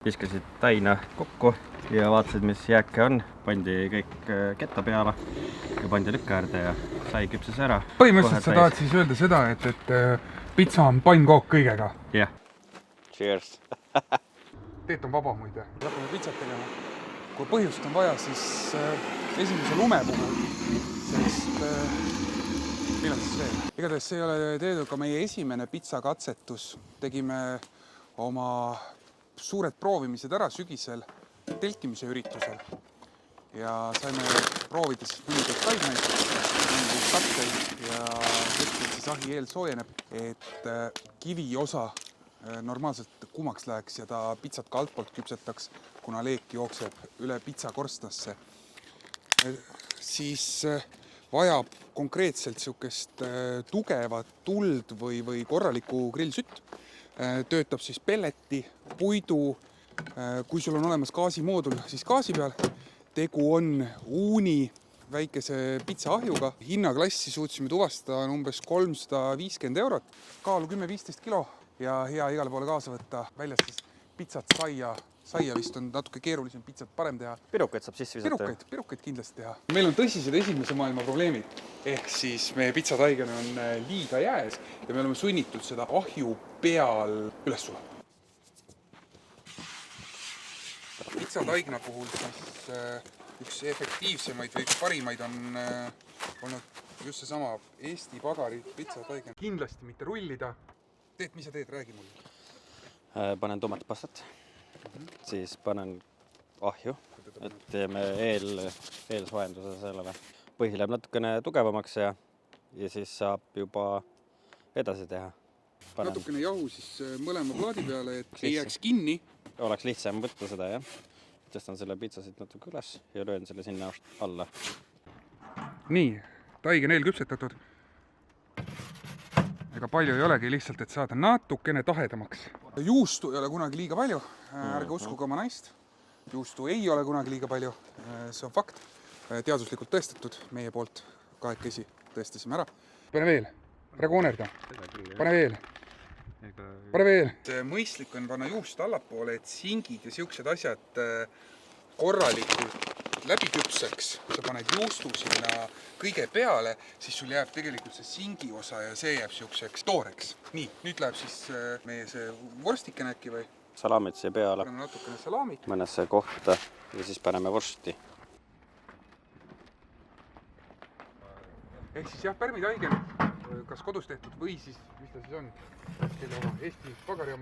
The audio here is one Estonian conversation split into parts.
Viskasid taina kokku ja vaatasid, mis jääke on. Pandi kõik ketta peale ja pandi lükkaäärde ja sai küpses ära. Põhimõtteliselt sa tahad siis öelda seda, et pitsa on pannkook kõigega? Jah. Cheers! Teet on vaba muide. Hakkame pitsat tegema. Kui põhjust on vaja, siis esimese lume puhul, sest millal siis veel? Igatahes see ei ole teedu ka meie esimene pitsakatsetus. Tegime oma suured proovimised ära sügisel telkimise üritusel ja saime proovida siis mõningaid taimeid, mõningaid katteid ja hetkel siis ahi eel soojeneb, et kivi osa normaalselt kuumaks läheks ja ta pitsat ka altpoolt küpsetaks, kuna leek jookseb üle pitsa korstnasse. Siis vajab konkreetselt sihukest tugevat tuld või korralikku grillsütt. Töötab siis pelleti, puidu, kui sul on olemas gaasimoodul, siis gaasi peal. Tegu on uuni väikese pitsaahjuga. Hinnaklassi suutsime tuvastada umbes 350 €, kaalu 10-15 kilo ja hea igale poole kaasa võtta. Väljas siis pitsat, saia vist on natuke keerulisem, pitsat parem teha. Pirukaid saab sisse visata. Pirukaid kindlasti teha. Meil on tõsised esimese maailma probleemid, ehk siis meie pitsataigene on liiga jääs ja me oleme sunnitud seda ahju peal üles sulama. Pitsataigna puhul siis üks efektiivsemaid või üks parimaid on olnud just seesama Eesti Pagari pitsataigna. Kindlasti mitte rullida. Teet, mis sa teed? Räägi mulle. Panen tomatipastat. Siis panen ahju, et teeme eelsoojenduse sellele. Põhi läheb natukene tugevamaks ja siis saab juba edasi teha. Natukene jahu siis mõlema plaadi peale, et ei jääks kinni. Oleks lihtsam võtta seda, jah. Tõstan selle pitsasid natuke üles ja löön selle sinna alla. Nii, taigen eelküpsetatud. Ega palju ei olegi, lihtsalt, et saada natukene tahedamaks. Juustu ei ole kunagi liiga palju, ärge uskuge oma naist. Juustu ei ole kunagi liiga palju, see on fakt. Teaduslikult tõestatud meie poolt, kahekesi tõestasime ära. Pane veel, ära koonerda. Pane veel. Pane veel. Mõistlik on panna juust allapoole, et singid ja siuksed asjad korralikult läbi küpseks. Kui sa paned juustu sinna kõige peale, siis sul jääb tegelikult see singi osa ja see jääb siukseks tooreks. Nii, nüüd läheb siis meie see vorstiken äkki või? Salamit siia peale. Paneme natukene salamit. Mõnesse kohta ja siis paneme vorsti. Ehk siis jah, pärmitaigen, kas kodus tehtud või siis, mis ta siis on? Eesti Pagari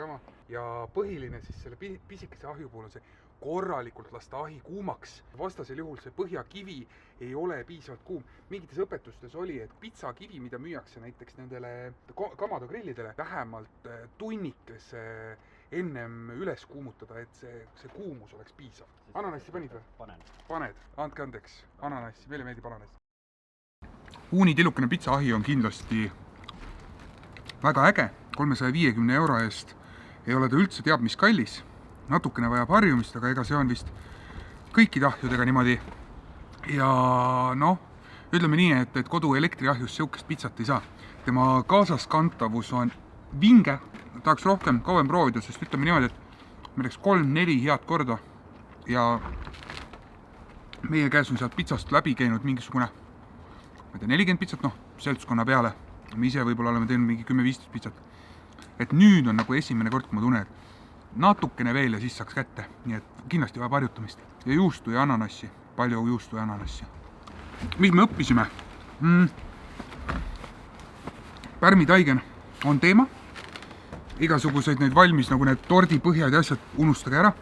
oma. Ja põhiline siis selle pisikese ahju puhul on see korralikult lasta ahi kuumaks. Vastasel juhul see põhjakivi ei ole piisavalt kuum. Mingites õpetustes oli, et pitsakivi, mida müüakse näiteks nendele Kamado grillidele, vähemalt tunnikese ennem üles kuumutada, et see kuumus oleks piisav. Ananassi panid või? Paned. Andke andeks. Ananassi. Meile meeldib ananassi. Uunitillukene pitsaahi on kindlasti väga äge. 350 € eest ei ole ta üldse teab mis kallis. Natukene vajab harjumist, aga ega see on vist kõikide ahjudega niimoodi. Ja noh, ütleme nii, et kodu elektriahjus siukest pitsat ei saa. Tema kaasaskantavus on vinge, tahaks rohkem kauem proovida, sest ütleme niimoodi, et me läks 3-4 head korda ja meie käes on sealt pitsast läbi käinud mingisugune 40 pitsat, seltskonna peale. Me ise võib-olla oleme teinud mingi 10-15 pitsat. Et nüüd on nagu esimene kord, kui ma tunnen, et natukene veel ja siis saaks kätte. Nii et kindlasti vaja harjutamist. Ja juustu ja ananassi. Palju juustu ja ananassi. Mis me õppisime? Pärmitaigen on teema. Igasuguseid neid valmis, nagu need tordipõhjad ja asjad, unustage ära.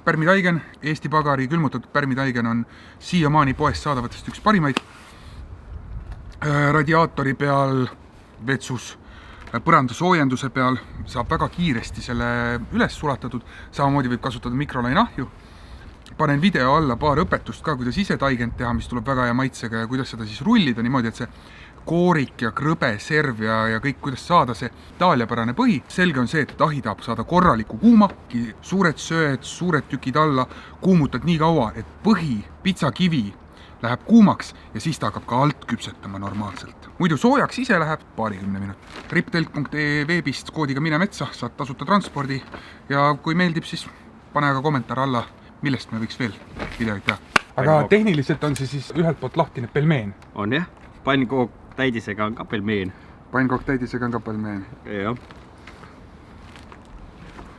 Pärmitaigen, Eesti Pagari külmutatud pärmitaigen on siiamaani poest saadavatest üks parimaid. Radiaatori peal, vetsus, põranda soojenduse peal saab väga kiiresti selle üles sulatatud. Samamoodi võib kasutada mikrolainahju. Panen video alla paar õpetust ka, kuidas ise taigent teha, mis tuleb väga hea maitsega ja kuidas seda siis rullida niimoodi, et see koorik ja krõbe, serv ja kõik, kuidas saada see taaliapärane põhi. Selge on see, et ahi tahab saada korraliku kuuma, suured sööd, suured tükid alla, kuumutad nii kaua, et põhi, pitsakivi läheb kuumaks ja siis ta hakkab ka alt küpsetama normaalselt. Muidu soojaks ise läheb 20 minutit. Riptelk.ee veebist koodiga Mine Metsa saad tasuta transpordi ja kui meeldib, siis pane aga kommentaar alla, millest me võiks veel videoid teha. Aga tehniliselt on see siis ühelt poolt lahtine pelmeen. On jah, pannkook täidisega on ka pelmeen. Pannkook täidisega on ka pelmeen. Jah.